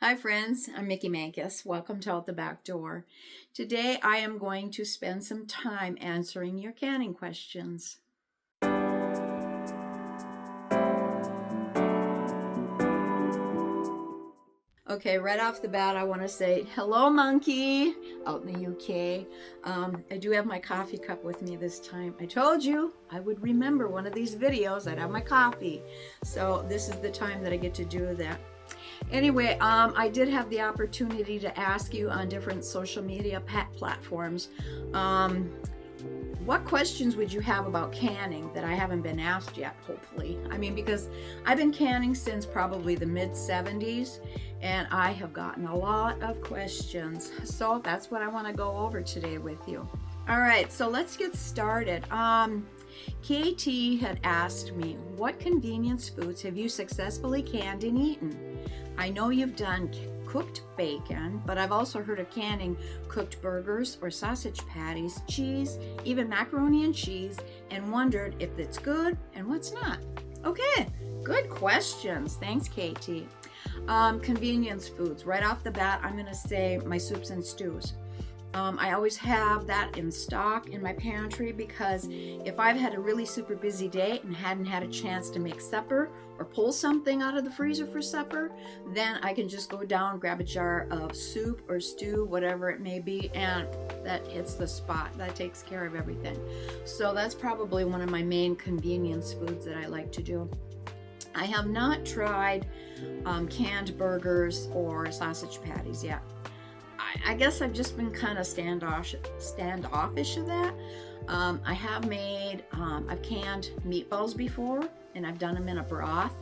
Hi friends, I'm Mickey Mankus. Welcome to Out the Back Door. Today I am going to spend some time answering your canning questions. Okay, right off the bat I want to say hello monkey out in the UK. I do have my coffee cup with me this time. I told you I would remember one of these videos. I'd have my coffee. So this is the time that I get to do that. Anyway, I did have the opportunity to ask you on different social media platforms, what questions would you have about canning that I haven't been asked yet, hopefully. I mean, because I've been canning since probably the mid-70s, and I have gotten a lot of questions. So that's what I want to go over today with you. All right, so let's get started. KT had asked me, what convenience foods have you successfully canned and eaten? I know you've done cooked bacon, but I've also heard of canning cooked burgers or sausage patties, cheese, even macaroni and cheese, and wondered if it's good and what's not. Okay, good questions. Thanks, Katie. Convenience foods. Right off the bat, I'm going to say my soups and stews. I always have that in stock in my pantry because if I've had a really super busy day and hadn't had a chance to make supper or pull something out of the freezer for supper, then I can just go down, grab a jar of soup or stew, whatever it may be, and that hits the spot. That takes care of everything. So that's probably one of my main convenience foods that I like to do. I have not tried canned burgers or sausage patties yet. I guess I've just been kind of standoffish of that. I have made, I've canned meatballs before, and I've done them in a broth.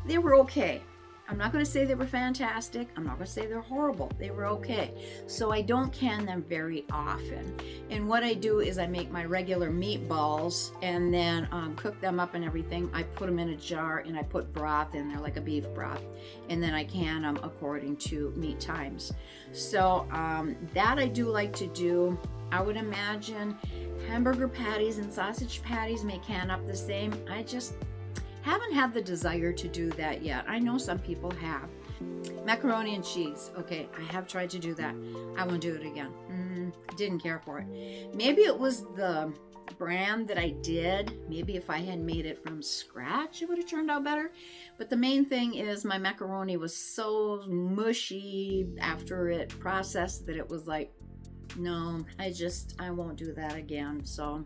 They were okay. I'm not going to say they were fantastic. I'm not going to say they're horrible. They were okay. So I don't can them very often. And what I do is I make my regular meatballs and then cook them up and everything. I put them in a jar and I put broth in there, like a beef broth. And then I can them according to meat times. So that I do like to do. I would imagine hamburger patties and sausage patties may can up the same. I just haven't had the desire to do that yet. I know some people have. Macaroni and cheese. Okay, I have tried to do that. I won't do it again. Didn't care for it. Maybe it was the brand that I did. Maybe if I had made it from scratch, it would have turned out better. But the main thing is my macaroni was so mushy after it processed that it was like, no, I won't do that again. So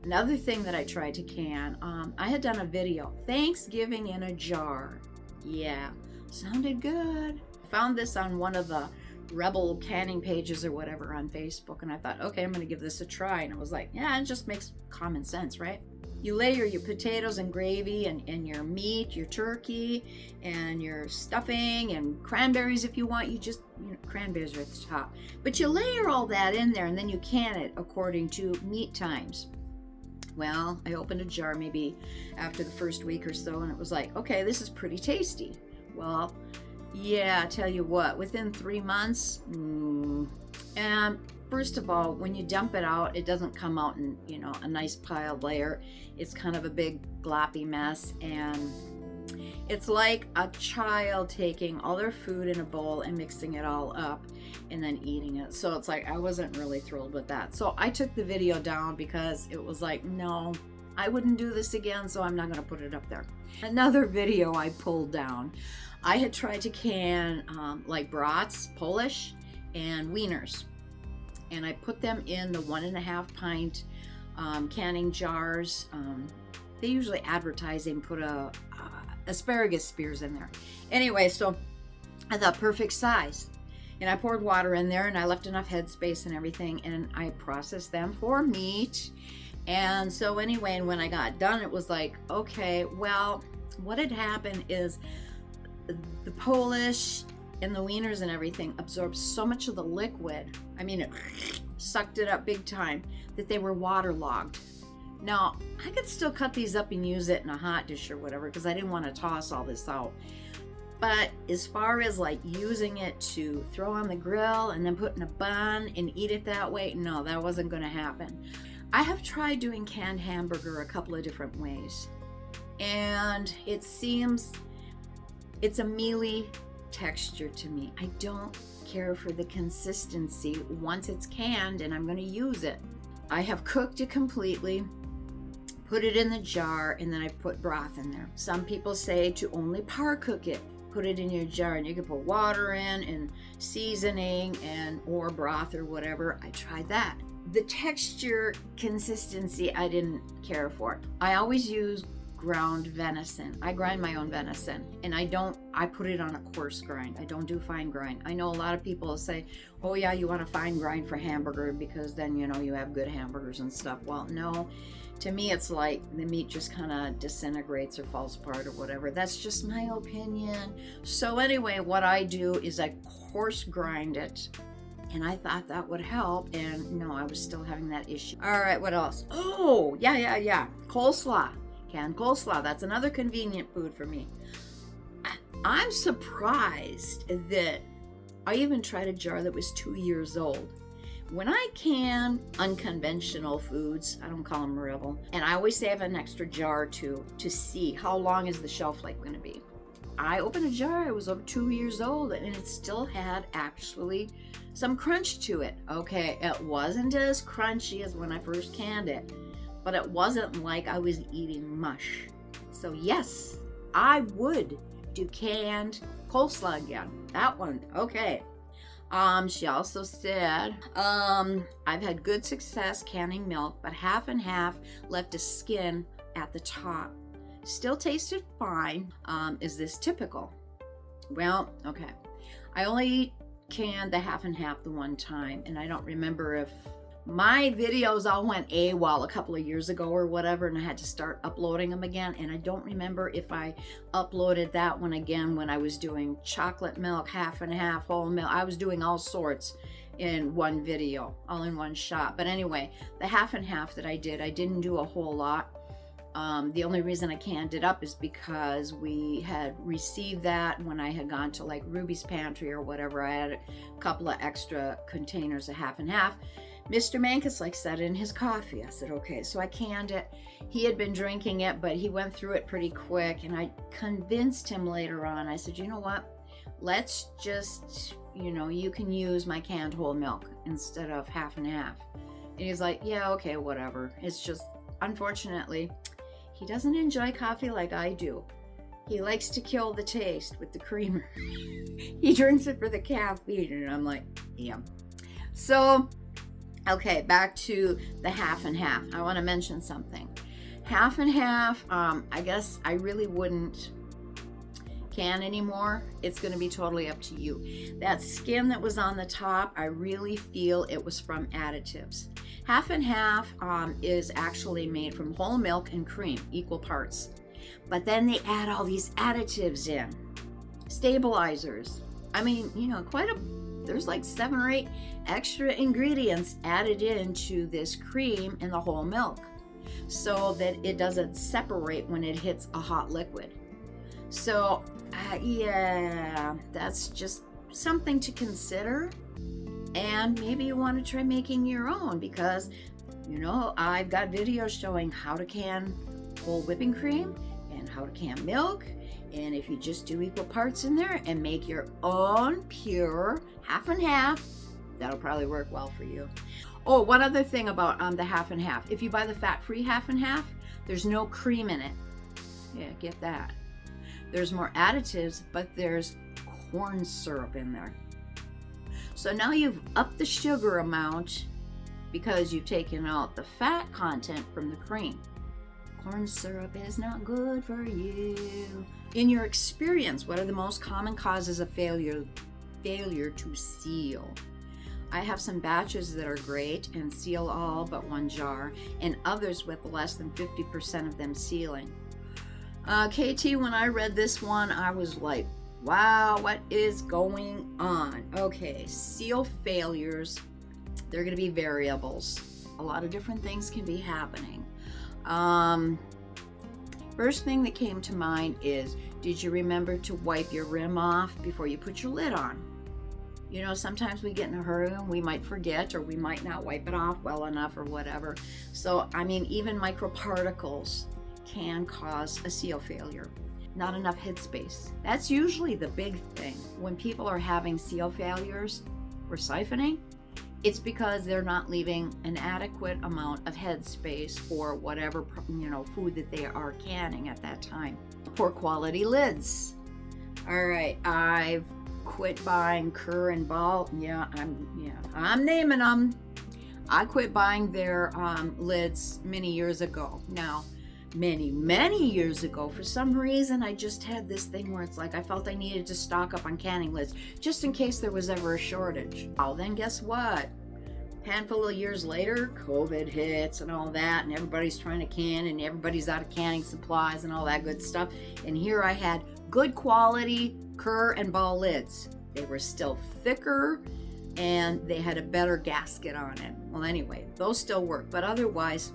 another thing that I tried to can, I had done a video, Thanksgiving in a jar. Yeah, sounded good. Found this on one of the rebel canning pages or whatever on Facebook, and I thought, okay, I'm gonna give this a try. And I was like, yeah, it just makes common sense, right? You layer your potatoes and gravy and your meat, your turkey, and your stuffing and cranberries if you want. Cranberries are at the top. But you layer all that in there and then you can it according to meat times. Well, I opened a jar maybe after the first week or so and it was like, okay, this is pretty tasty. Well, yeah, I tell you what, within 3 months, and first of all, when you dump it out, it doesn't come out in, a nice piled layer. It's kind of a big gloppy mess, and it's like a child taking all their food in a bowl and mixing it all up and then eating it. So it's like, I wasn't really thrilled with that. So I took the video down because it was like, no, I wouldn't do this again, so I'm not going to put it up there. Another video I pulled down. I had tried to can like broths, Polish, and wieners. And I put them in the 1.5 pint canning jars. They usually advertise and put asparagus spears in there. Anyway, so I thought perfect size. And I poured water in there and I left enough headspace and everything, and I processed them for meat. And so anyway, and when I got done, it was like, okay, well, what had happened is the Polish and the wieners and everything absorbed so much of the liquid. I mean, it sucked it up big time that they were waterlogged. Now, I could still cut these up and use it in a hot dish or whatever because I didn't want to toss all this out. But as far as like using it to throw on the grill and then put in a bun and eat it that way, no, that wasn't going to happen. I have tried doing canned hamburger a couple of different ways. And it seems it's a mealy texture to me. I don't care for the consistency once it's canned and I'm going to use it. I have cooked it completely, put it in the jar, and then I put broth in there. Some people say to only par cook it. Put it in your jar, and you can put water in and seasoning and or broth or whatever. I tried that. The texture consistency I didn't care for. I always use ground venison. I grind my own venison, and I put it on a coarse grind. I don't do fine grind. I know a lot of people say, oh yeah, you want a fine grind for hamburger because then you have good hamburgers and stuff. Well, no. To me, it's like the meat just kind of disintegrates or falls apart or whatever. That's just my opinion. So anyway, what I do is I coarse grind it, and I thought that would help, and no, I was still having that issue. All right, what else? Oh, yeah. Coleslaw. Canned coleslaw. That's another convenient food for me. I'm surprised that I even tried a jar that was 2 years old. When I can unconventional foods, I don't call them Rebel, and I always save an extra jar to see how long is the shelf life going to be. I opened a jar, it was over 2 years old, and it still had actually some crunch to it. Okay, it wasn't as crunchy as when I first canned it, but it wasn't like I was eating mush. So yes, I would do canned coleslaw again. That one, okay. She also said, I've had good success canning milk, but half and half left a skin at the top. Still tasted fine. Is this typical? Well, okay. I only canned the half and half the one time, and I don't remember if my videos all went AWOL a couple of years ago or whatever, and I had to start uploading them again, and I don't remember if I uploaded that one again when I was doing chocolate milk, half and half, whole milk. I was doing all sorts in one video, all in one shot. But anyway, the half and half that I didn't do a whole lot. The only reason I canned it up is because we had received that when I had gone to like Ruby's Pantry or whatever. I had a couple of extra containers of half and half. Mr. Mankus said in his coffee. I said, okay, so I canned it. He had been drinking it, but he went through it pretty quick, and I convinced him later on. I said, you know what? Let's just, you can use my canned whole milk instead of half and half. And he's like, yeah, okay, whatever. It's just, unfortunately, he doesn't enjoy coffee like I do. He likes to kill the taste with the creamer. He drinks it for the caffeine, and I'm like, yeah. So, okay, back to the half and half. I want to mention something. Half and half, I guess I really wouldn't can anymore. It's going to be totally up to you. That skin that was on the top, I really feel it was from additives. Half and half is actually made from whole milk and cream, equal parts. But then they add all these additives in, stabilizers. I mean, there's like 7 or 8 extra ingredients added into this cream in the whole milk so that it doesn't separate when it hits a hot liquid. So yeah, that's just something to consider, and maybe you want to try making your own, because I've got videos showing how to can whole whipping cream and how to can milk. And if you just do equal parts in there and make your own pure half and half, that'll probably work well for you. Oh, one other thing about the half and half. If you buy the fat-free half and half, there's no cream in it. Yeah, get that. There's more additives, but there's corn syrup in there. So now you've upped the sugar amount because you've taken out the fat content from the cream. Corn syrup is not good for you. In your experience, what are the most common causes of failure to seal? I have some batches that are great and seal all but one jar, and others with less than 50% of them sealing. KT, when I read this one, I was like, wow, what is going on? Okay, seal failures, they're going to be variables. A lot of different things can be happening. First thing that came to mind is, did you remember to wipe your rim off before you put your lid on? Sometimes we get in a hurry and we might forget, or we might not wipe it off well enough or whatever. So, even microparticles can cause a seal failure. not enough headspace. That's usually the big thing. When people are having seal failures or siphoning, it's because they're not leaving an adequate amount of headspace for whatever, food that they are canning at that time. Poor quality lids. All right, I've quit buying Kerr and Ball. I'm naming them. I quit buying their lids many years ago. Now, many years ago, for some reason, I just had this thing where it's like I felt I needed to stock up on canning lids just in case there was ever a shortage. Oh, then guess what? Handful of years later, COVID hits and all that, and everybody's trying to can, and everybody's out of canning supplies and all that good stuff. And here I had good quality Kerr and Ball lids. They were still thicker, and they had a better gasket on it. Well, anyway, those still work, but otherwise,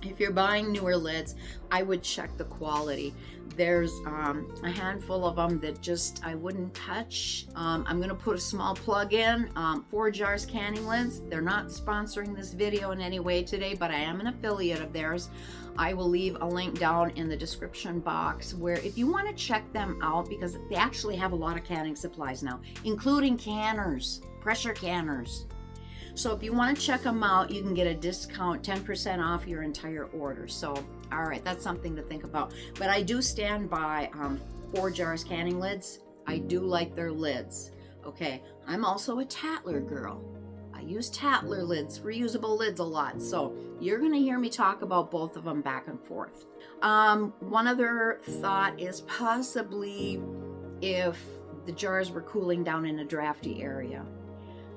if you're buying newer lids, I would check the quality. There's a handful of them that just I wouldn't touch. I'm going to put a small plug in. 4 Jars Canning Lids. They're not sponsoring this video in any way today, but I am an affiliate of theirs. I will leave a link down in the description box where if you want to check them out, because they actually have a lot of canning supplies now, including canners, pressure canners. So if you want to check them out, you can get a discount, 10% off your entire order. So, all right, that's something to think about. But I do stand by 4 Jars Canning Lids. I do like their lids. Okay, I'm also a tattler girl. I use tattler lids, reusable lids a lot. So you're going to hear me talk about both of them back and forth. One other thought is possibly if the jars were cooling down in a drafty area.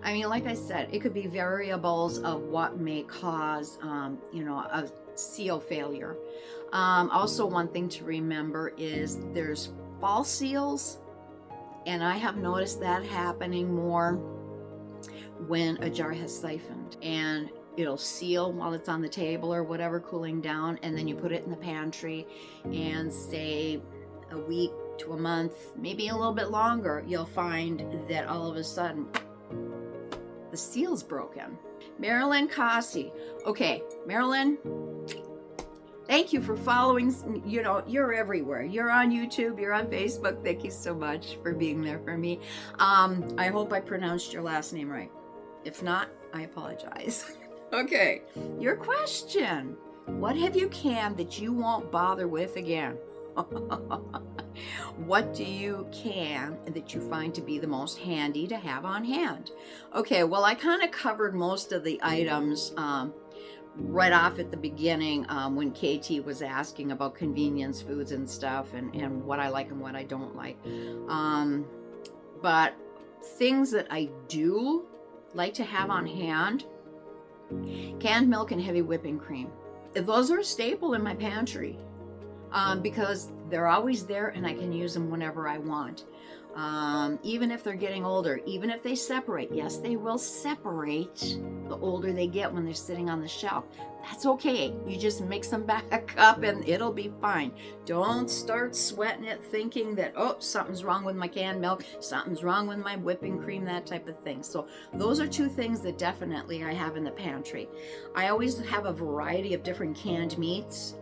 I mean, like I said, it could be variables of what may cause, a seal failure. Also, one thing to remember is there's false seals, and I have noticed that happening more when a jar has siphoned, and it'll seal while it's on the table or whatever, cooling down, and then you put it in the pantry, and say a week to a month, maybe a little bit longer, you'll find that all of a sudden, the seal's broken. Marilyn Cossey. Okay, Marilyn, thank you for following. You're everywhere. You're on YouTube, you're on Facebook. Thank you so much for being there for me. I hope I pronounced your last name right. If not, I apologize. Okay, your question. What have you canned that you won't bother with again? What do you can that you find to be the most handy to have on hand? Okay, well, I kind of covered most of the items right off at the beginning when KT was asking about convenience foods and stuff and what I like and what I don't like. But things that I do like to have on hand, canned milk and heavy whipping cream. Those are a staple in my pantry. Because they're always there and I can use them whenever I want. Even if they're getting older, even if they separate. Yes, they will separate the older they get when they're sitting on the shelf. That's okay. You just mix them back up and it'll be fine. Don't start sweating it thinking that, oh, something's wrong with my canned milk, something's wrong with my whipping cream, that type of thing. So those are 2 things that definitely I have in the pantry. I always have a variety of different canned meats.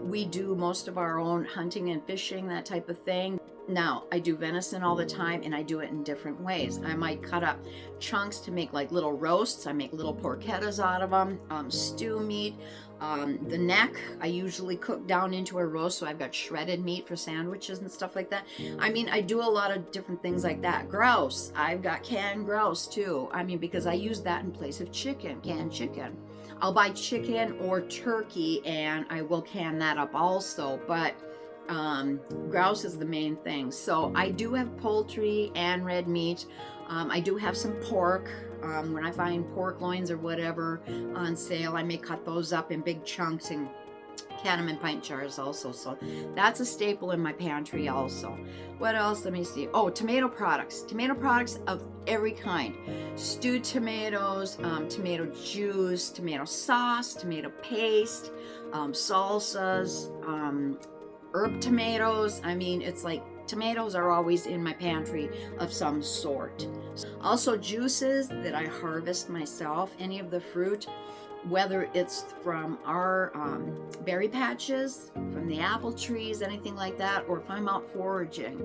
We do most of our own hunting and fishing, that type of thing. Now, I do venison all the time, and I do it in different ways. I might cut up chunks to make like little roasts. I make little porchettas out of them, stew meat. The neck, I usually cook down into a roast, so I've got shredded meat for sandwiches and stuff like that. I mean, I do a lot of different things like that. Grouse, I've got canned grouse too. I mean, because I use that in place of chicken, canned chicken. I'll buy chicken or turkey and I will can that up also, but grouse is the main thing. So I do have poultry and red meat. I do have some pork. When I find pork loins or whatever on sale, I may cut those up in big chunks and can them in pint jars also. So that's a staple in my pantry also. What else? Let me see. Oh, tomato products. Tomato products of every kind. Stewed tomatoes, tomato juice, tomato sauce, tomato paste, salsas, herb tomatoes. I mean, it's like tomatoes are always in my pantry of some sort. Also juices that I harvest myself, any of the fruit. whether it's from our berry patches, from the apple trees, anything like that, or if I'm out foraging.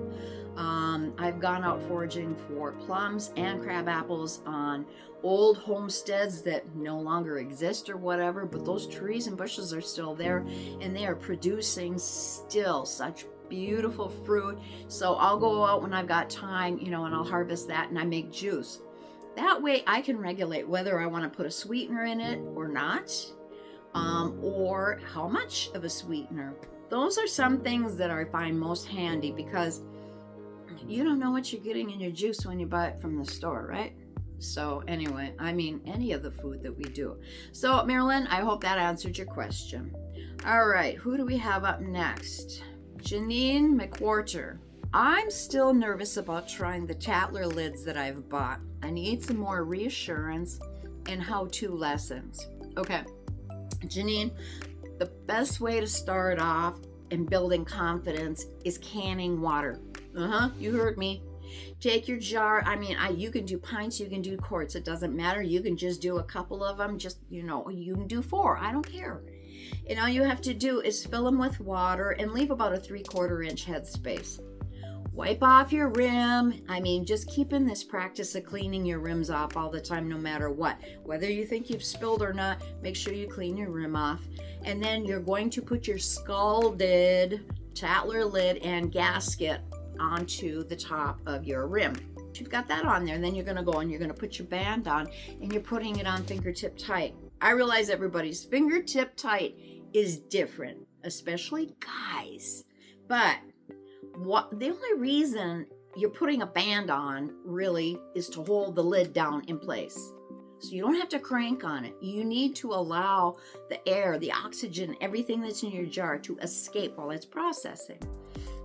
I've gone out foraging for plums and crab apples on old homesteads that no longer exist or whatever, but those trees and bushes are still there, and they are producing still such beautiful fruit. So I'll go out when I've got time, and I'll harvest that and I make juice. That way I can regulate whether I want to put a sweetener in it or not, or how much of a sweetener. Those are some things that I find most handy, because you don't know what you're getting in your juice when you buy it from the store, right? So anyway, any of the food that we do. So Marilyn, I hope that answered your question. All right, who do we have up next? Janine McWhorter. I'm still nervous about trying the Tattler lids that I've bought. I need some more reassurance and how-to lessons. Okay, Janine, the best way to start off in building confidence is canning water. You heard me. Take your jar. You can do pints, you can do quarts. It doesn't matter. You can just do a couple of them. You can do 4. I don't care. And all you have to do is fill them with water and leave about a 3/4 inch headspace. Wipe off your rim. Just keep in this practice of cleaning your rims off all the time, no matter what. Whether you think you've spilled or not, make sure you clean your rim off. And then you're going to put your scalded Tattler lid and gasket onto the top of your rim. You've got that on there, and then you're going to go and you're going to put your band on, and you're putting it on fingertip tight. I realize everybody's fingertip tight is different, especially guys. But the only reason you're putting a band on really is to hold the lid down in place. So you don't have to crank on it. You need to allow the air, the oxygen, everything that's in your jar to escape while it's processing.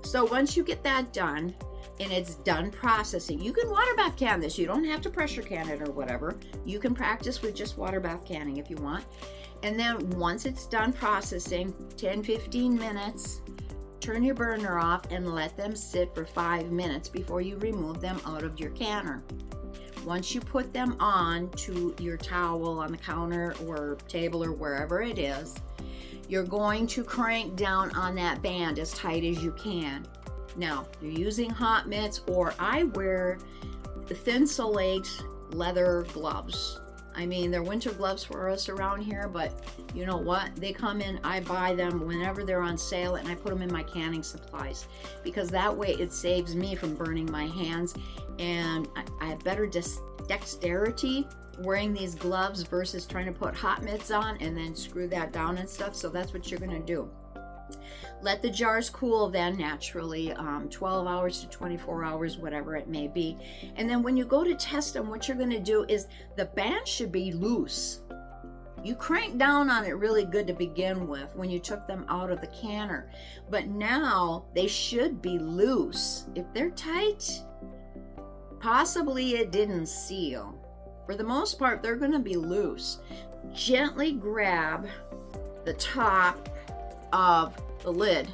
So once you get that done and it's done processing, you can water bath can this. You don't have to pressure can it or whatever. You can practice with just water bath canning if you want. And then once it's done processing, 10-15 minutes, turn your burner off and let them sit for 5 minutes before you remove them out of your canner. Once you put them on to your towel on the counter or table or wherever it is, you're going to crank down on that band as tight as you can. Now, you're using hot mitts, or I wear the Thinsulate leather gloves. They're winter gloves for us around here, but you know what? They come in, I buy them whenever they're on sale, and I put them in my canning supplies, because that way it saves me from burning my hands, and I have better dexterity wearing these gloves versus trying to put hot mitts on and then screw that down and stuff. So that's what you're going to do. Let the jars cool then naturally, 12 hours to 24 hours, whatever it may be. And then when you go to test them, what you're going to do is the band should be loose. You crank down on it really good to begin with when you took them out of the canner. But now they should be loose. If they're tight, possibly it didn't seal. For the most part, they're going to be loose. Gently grab the top of the lid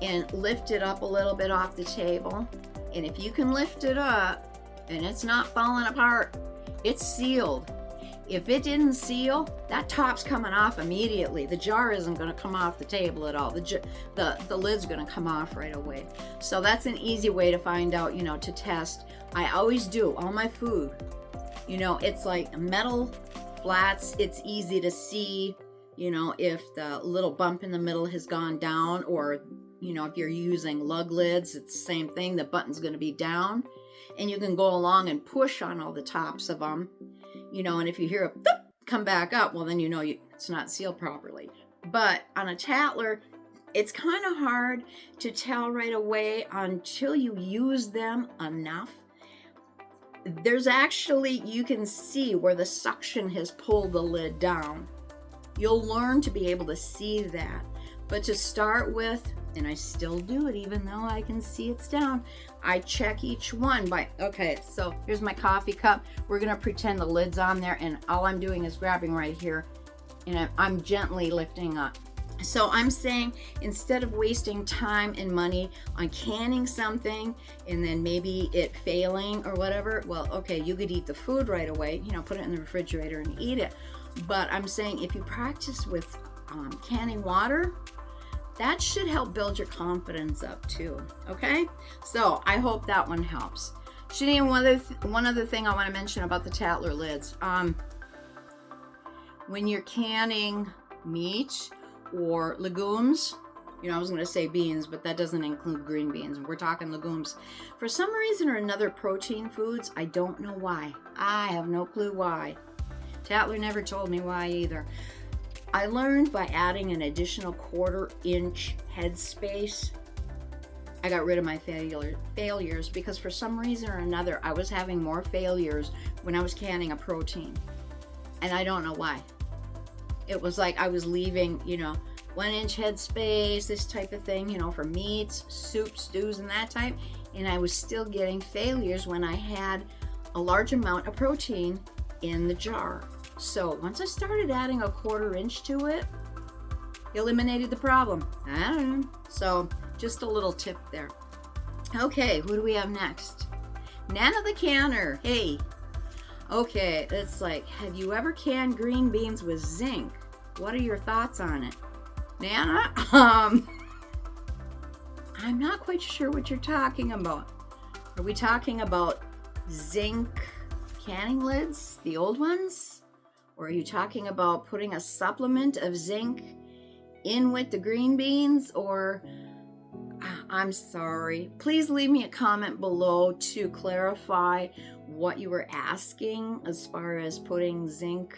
and lift it up a little bit off the table. And if you can lift it up and it's not falling apart, it's sealed. If it didn't seal, that top's coming off immediately. The jar isn't going to come off the table at all. The lid's going to come off right away. So that's an easy way to find out, to test. I always do all my food. It's like metal flats. It's easy to see, if the little bump in the middle has gone down, or, if you're using lug lids, it's the same thing. The button's going to be down, and you can go along and push on all the tops of them, and if you hear a thump come back up, well, then it's not sealed properly. But on a Tattler, it's kind of hard to tell right away until you use them enough. There's actually, you can see where the suction has pulled the lid down. You'll learn to be able to see that. But to start with, and I still do it even though I can see it's down, I check each one by, okay, so here's my coffee cup. We're going to pretend the lid's on there, and all I'm doing is grabbing right here, and I'm gently lifting up. So I'm saying, instead of wasting time and money on canning something and then maybe it failing or whatever, well, okay, you could eat the food right away, put it in the refrigerator and eat it. But I'm saying if you practice with canning water, that should help build your confidence up too, okay? So I hope that one helps. Shani, one other thing I want to mention about the tattler lids. When you're canning meat or legumes, I was going to say beans, but that doesn't include green beans. We're talking legumes. For some reason or another, protein foods, I don't know why. I have no clue why. Tattler never told me why either. I learned by adding an additional 1/4 inch headspace, I got rid of my failures because for some reason or another, I was having more failures when I was canning a protein. And I don't know why. It was like I was leaving, 1 inch headspace, this type of thing, for meats, soups, stews, and that type. And I was still getting failures when I had a large amount of protein in the jar. So once I started adding a 1/4 inch to it, eliminated the problem. I don't know. So just a little tip there. Okay, who do we have next? Nana the Canner. Hey. Okay, it's like, have you ever canned green beans with zinc? What are your thoughts on it? Nana, I'm not quite sure what you're talking about. Are we talking about zinc canning lids, the old ones? Or are you talking about putting a supplement of zinc in with the green beans? Or, I'm sorry. Please leave me a comment below to clarify what you were asking as far as putting zinc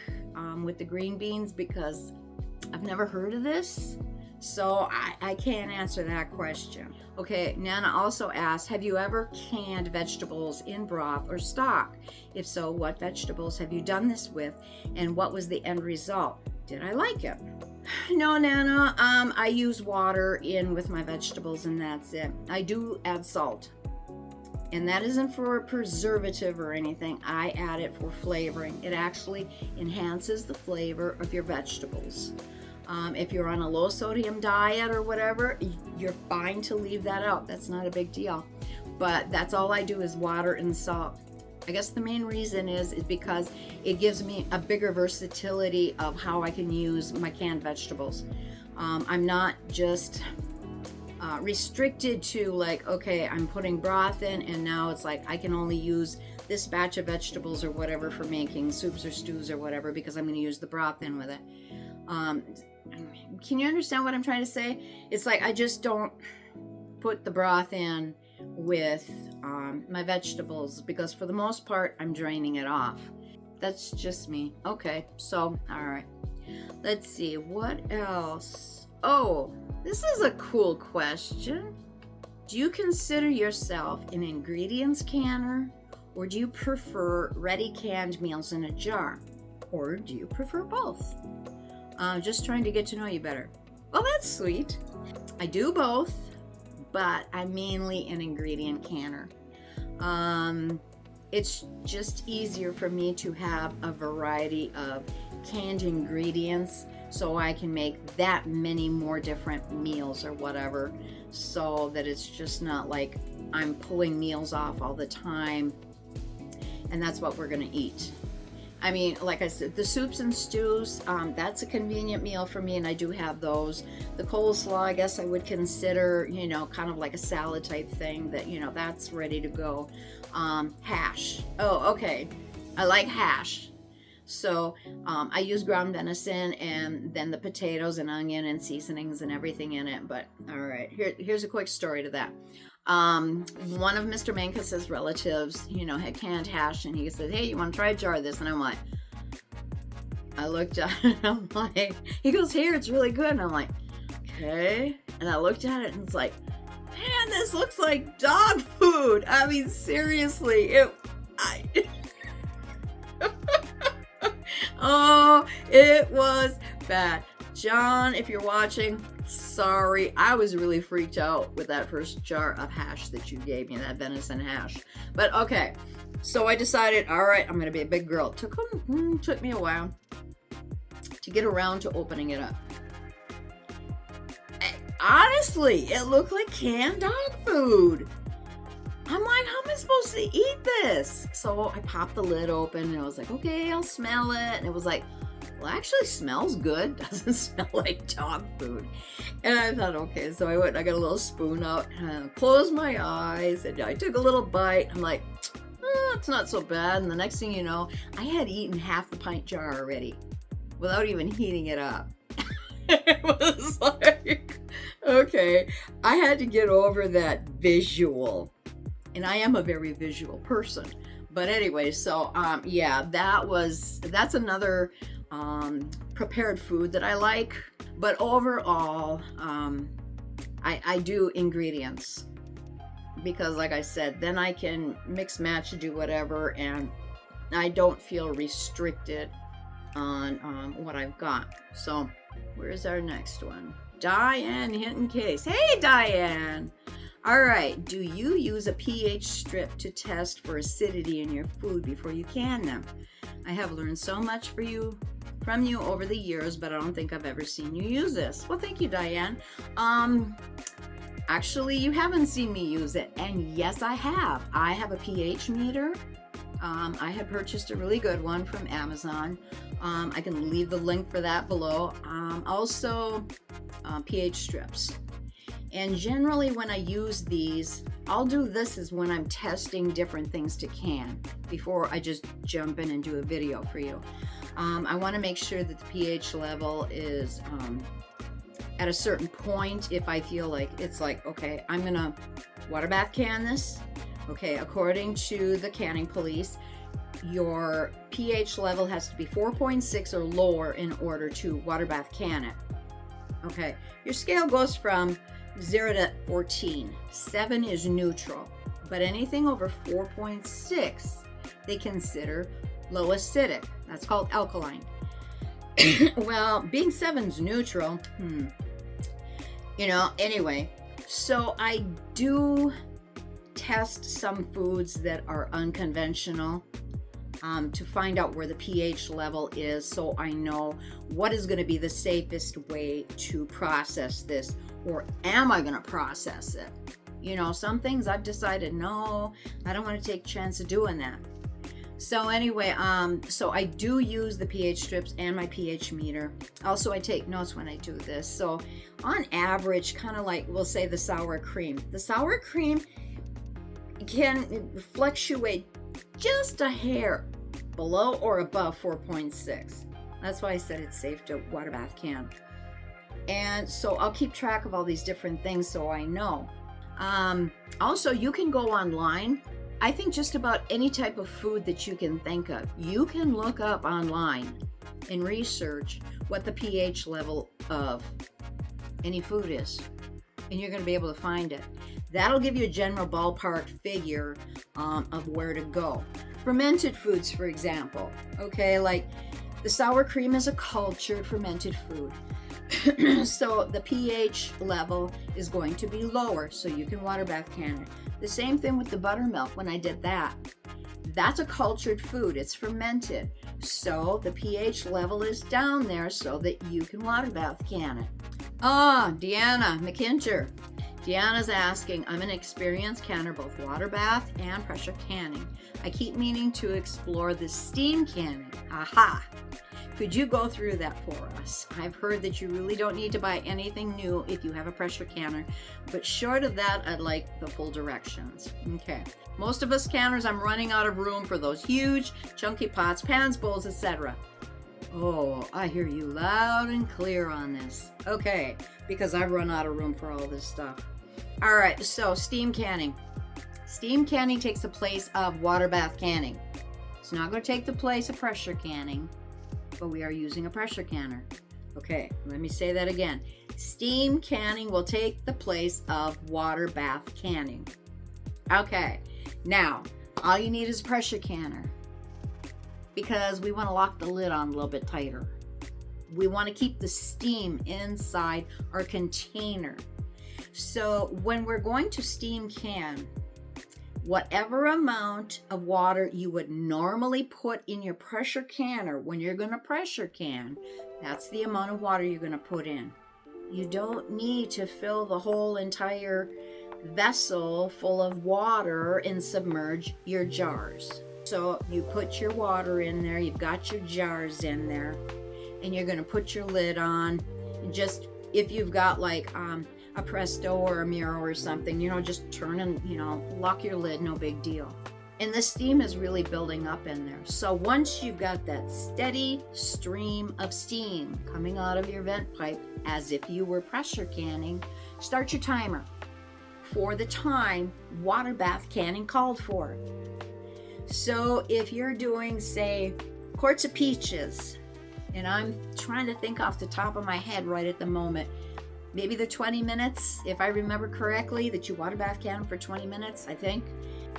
with the green beans, because I've never heard of this. So I can't answer that question. Okay, Nana also asked, have you ever canned vegetables in broth or stock? If so, what vegetables have you done this with? And what was the end result? Did I like it? No, Nana, I use water in with my vegetables and that's it. I do add salt. And that isn't for a preservative or anything. I add it for flavoring. It actually enhances the flavor of your vegetables. If you're on a low sodium diet or whatever, you're fine to leave that out. That's not a big deal. But that's all I do is water and salt. I guess the main reason is because it gives me a bigger versatility of how I can use my canned vegetables. I'm not just restricted to like, okay, I'm putting broth in and now it's like I can only use this batch of vegetables or whatever for making soups or stews or whatever because I'm going to use the broth in with it. Can you understand what I'm trying to say? It's like I just don't put the broth in with my vegetables because for the most part I'm draining it off. That's just me. Okay, so all right, let's see what else. Oh, this is a cool question. Do you consider yourself an ingredients canner, or do you prefer ready canned meals in a jar, or do you prefer both? Just trying to get to know you better. Well, that's sweet. I do both, but I'm mainly an ingredient canner. It's just easier for me to have a variety of canned ingredients so I can make that many more different meals or whatever, so that it's just not like I'm pulling meals off all the time and that's what we're gonna eat. I mean, like I said, the soups and stews, that's a convenient meal for me, and I do have those. The coleslaw, I guess I would consider, kind of like a salad type thing that, that's ready to go. Hash. Oh, okay. I like hash. So I use ground venison and then the potatoes and onion and seasonings and everything in it. But all right, here's a quick story to that. One of Mr. Mankas's relatives, had canned hash, and he said, hey, you want to try a jar of this? And I'm like, I looked at it and I'm like, he goes, here, it's really good. And I'm like, okay. And I looked at it and it's like, man, this looks like dog food. I mean, seriously, oh, it was bad. John, if you're watching, sorry. I was really freaked out with that first jar of hash that you gave me, that venison hash. But okay, so I decided, all right, I'm going to be a big girl. It took me a while to get around to opening it up. Honestly, it looked like canned dog food. I'm like, how am I supposed to eat this? So I popped the lid open and I was like, okay, I'll smell it. And it was like, well, actually smells good. Doesn't smell like dog food. And I thought, okay, so I went and I got a little spoon out and closed my eyes and I took a little bite. I'm like, oh, it's not so bad. And the next thing you know, I had eaten half the pint jar already without even heating it up. It was like, okay, I had to get over that visual. And I am a very visual person. But anyway, so yeah, that's another prepared food that I like. But overall, I do ingredients because, like I said, then I can mix, match, do whatever, and I don't feel restricted on what I've got. So where's our next one? Diane Hinton Case. Hey, Diane. All right, do you use a pH strip to test for acidity in your food before you can them? I have learned so much from you over the years, but I don't think I've ever seen you use this. Well, thank you, Diane. Actually, you haven't seen me use it, and yes, I have. I have a pH meter. I had purchased a really good one from Amazon. I can leave the link for that below. Also, pH strips. And generally when I use these, I'll do this is when I'm testing different things to can before I just jump in and do a video for you. I want to make sure that the pH level is at a certain point. If I feel like it's like, okay, I'm gonna water bath can this. Okay, according to the canning police, your pH level has to be 4.6 or lower in order to water bath can it. Okay, your scale goes from 0 to 14. 7 is neutral, but anything over 4.6 they consider low acidic. That's called alkaline. Well, being 7's neutral, anyway, so I do test some foods that are unconventional to find out where the pH level is, so I know what is going to be the safest way to process this, or am I going to process it? Some things I've decided, no, I don't want to take a chance of doing that. So anyway, so I do use the pH strips and my pH meter. Also, I take notes when I do this. So on average, kind of like we'll say the sour cream. The sour cream can fluctuate just a hair below or above 4.6. That's why I said it's safe to water bath can. And so I'll keep track of all these different things so I know. Also, you can go online. I think just about any type of food that you can think of, you can look up online and research what the pH level of any food is. And you're going to be able to find it. That'll give you a general ballpark figure of where to go. Fermented foods, for example. Okay, like the sour cream is a cultured fermented food. So the pH level is going to be lower, so you can water bath can it. The same thing with the buttermilk when I did that. That's a cultured food, it's fermented. So the pH level is down there so that you can water bath can it. Deanna McKincher. Deanna's asking, I'm an experienced canner, both water bath and pressure canning. I keep meaning to explore the steam canning. Aha! Could you go through that for us? I've heard that you really don't need to buy anything new if you have a pressure canner, but short of that, I'd like the full directions. Okay. Most of us canners, I'm running out of room for those huge, chunky pots, pans, bowls, etc. Oh, I hear you loud and clear on this. Okay, because I've run out of room for all this stuff. All right, so steam canning. Steam canning takes the place of water bath canning. It's not going to take the place of pressure canning, but we are using a pressure canner. Okay, let me say that again. Steam canning will take the place of water bath canning. Okay, now all you need is a pressure canner because we want to lock the lid on a little bit tighter. We want to keep the steam inside our container. So when we're going to steam can, whatever amount of water you would normally put in your pressure canner when you're going to pressure can, that's the amount of water you're going to put in. You don't need to fill the whole entire vessel full of water and submerge your jars. So you put your water in there, you've got your jars in there. and you're going to put your lid on. Just if you've got like a Presto or a Miro or something, just turn and lock your lid, no big deal. And the steam is really building up in there. So once you've got that steady stream of steam coming out of your vent pipe as if you were pressure canning, start your timer for the time water bath canning called for. So if you're doing, say, quarts of peaches, and I'm trying to think off the top of my head right at the moment, maybe the 20 minutes, if I remember correctly, that you water bath can for 20 minutes, I think.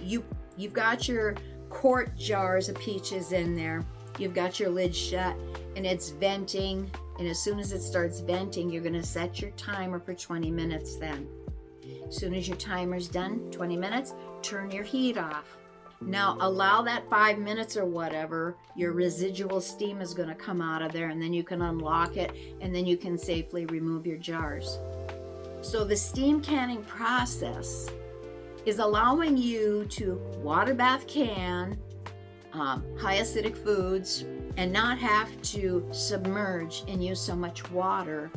You've got your quart jars of peaches in there. You've got your lid shut and it's venting. And as soon as it starts venting, you're going to set your timer for 20 minutes then. As soon as your timer's done, 20 minutes, turn your heat off. Now allow that 5 minutes or whatever, your residual steam is going to come out of there, and then you can unlock it, and then you can safely remove your jars. So the steam canning process is allowing you to water bath can high acidic foods and not have to submerge and use so much water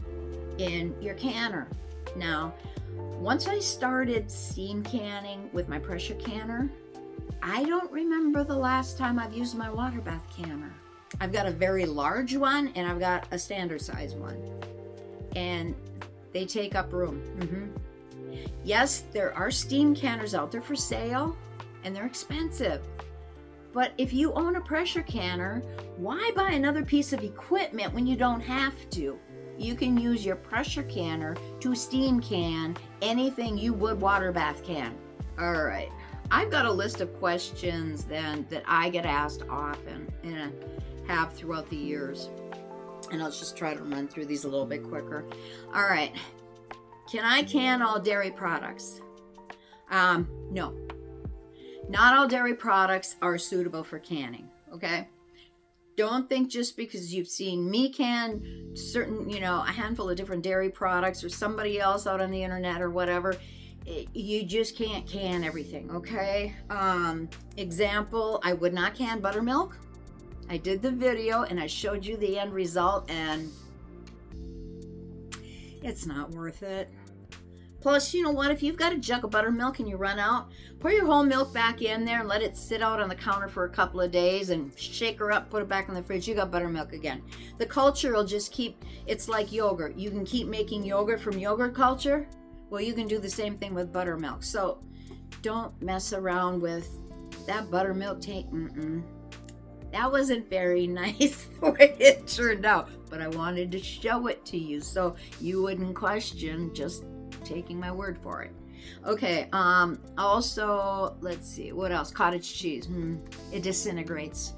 in your canner. Now, once I started steam canning with my pressure canner, I don't remember the last time I've used my water bath canner. I've got a very large one and I've got a standard size one, and they take up room. Yes, there are steam canners out there for sale and they're expensive. But if you own a pressure canner, why buy another piece of equipment when you don't have to? You can use your pressure canner to steam can anything you would water bath can. All right. I've got a list of questions then that I get asked often and have throughout the years. And I'll just try to run through these a little bit quicker. All right. Can I can all dairy products? No. Not all dairy products are suitable for canning, okay? Don't think just because you've seen me can certain, a handful of different dairy products or somebody else out on the internet or whatever, you just can't can everything, okay? Example, I would not can buttermilk. I did the video and I showed you the end result, and it's not worth it. Plus, you know what? If you've got a jug of buttermilk and you run out, pour your whole milk back in there and let it sit out on the counter for a couple of days and shake her up, put it back in the fridge. You got buttermilk again. The culture will just keep, it's like yogurt. You can keep making yogurt from yogurt culture. Well, you can do the same thing with buttermilk. So don't mess around with that buttermilk tank. That wasn't very nice the way it turned out, but I wanted to show it to you so you wouldn't question just taking my word for it. Okay, also, let's see, what else? Cottage cheese. It disintegrates.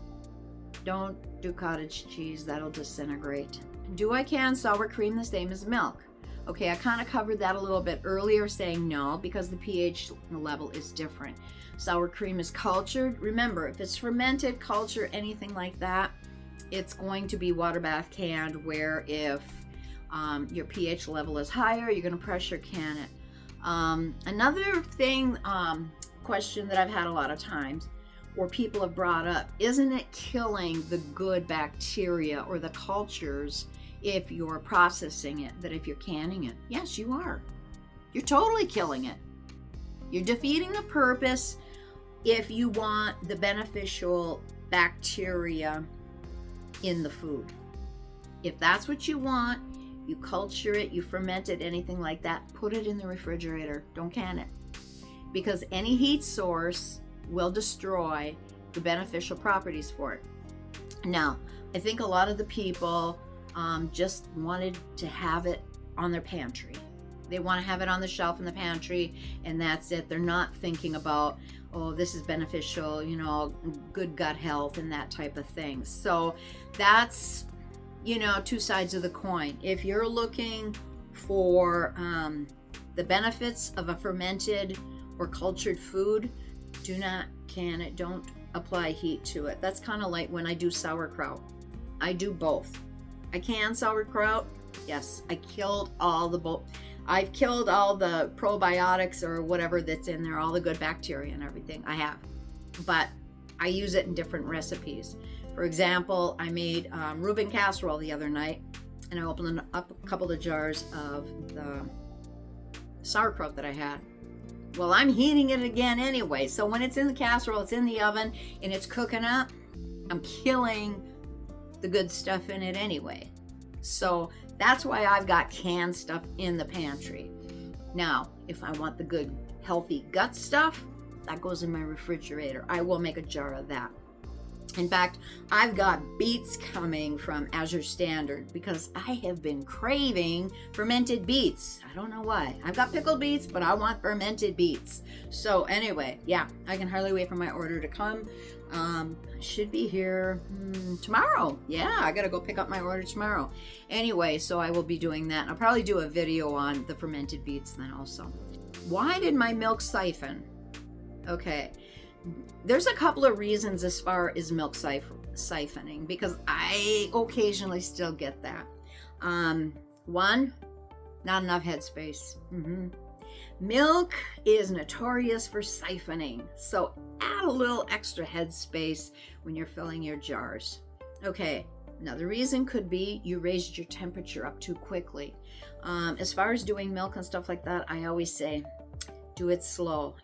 Don't do cottage cheese, that'll disintegrate. Do I can sour cream the same as milk? Okay, I kind of covered that a little bit earlier, saying no, because the pH level is different. Sour cream is cultured. Remember, if it's fermented, culture, anything like that, it's going to be water bath canned, where if your pH level is higher, you're going to pressure can it. Another thing, question that I've had a lot of times, or people have brought up, isn't it killing the good bacteria or the cultures if you're processing it, that if you're canning it? Yes, you are. You're totally killing it. You're defeating the purpose if you want the beneficial bacteria in the food. If that's what you want, you culture it, you ferment it, anything like that, put it in the refrigerator. Don't can it. Because any heat source will destroy the beneficial properties for it. Now, I think a lot of the people just wanted to have it on their pantry. They want to have it on the shelf in the pantry, and that's it. They're not thinking about, oh, this is beneficial, good gut health and that type of thing. So that's, two sides of the coin. If you're looking for the benefits of a fermented or cultured food, do not can it. Don't apply heat to it. That's kind of like when I do sauerkraut. I do both. I can sauerkraut. Yes, I've killed all the probiotics or whatever that's in there, all the good bacteria and everything I have. But I use it in different recipes. For example, I made Reuben casserole the other night, and I opened up a couple of jars of the sauerkraut that I had. Well, I'm heating it again anyway, so when it's in the casserole, it's in the oven, and it's cooking up, I'm killing the good stuff in it anyway. So that's why I've got canned stuff in the pantry. Now, if I want the good, healthy gut stuff, that goes in my refrigerator. I will make a jar of that. In fact, I've got beets coming from Azure Standard because I have been craving fermented beets. I don't know why. I've got pickled beets, but I want fermented beets. So anyway, yeah, I can hardly wait for my order to come. Should be here tomorrow. Yeah, I gotta go pick up my order tomorrow. Anyway, so I will be doing that. I'll probably do a video on the fermented beets then also. Why did my milk siphon? Okay. There's a couple of reasons as far as milk siphoning, because I occasionally still get that. One, not enough headspace. Milk is notorious for siphoning, so add a little extra headspace when you're filling your jars. Okay, another reason could be you raised your temperature up too quickly. As far as doing milk and stuff like that, I always say, do it slow.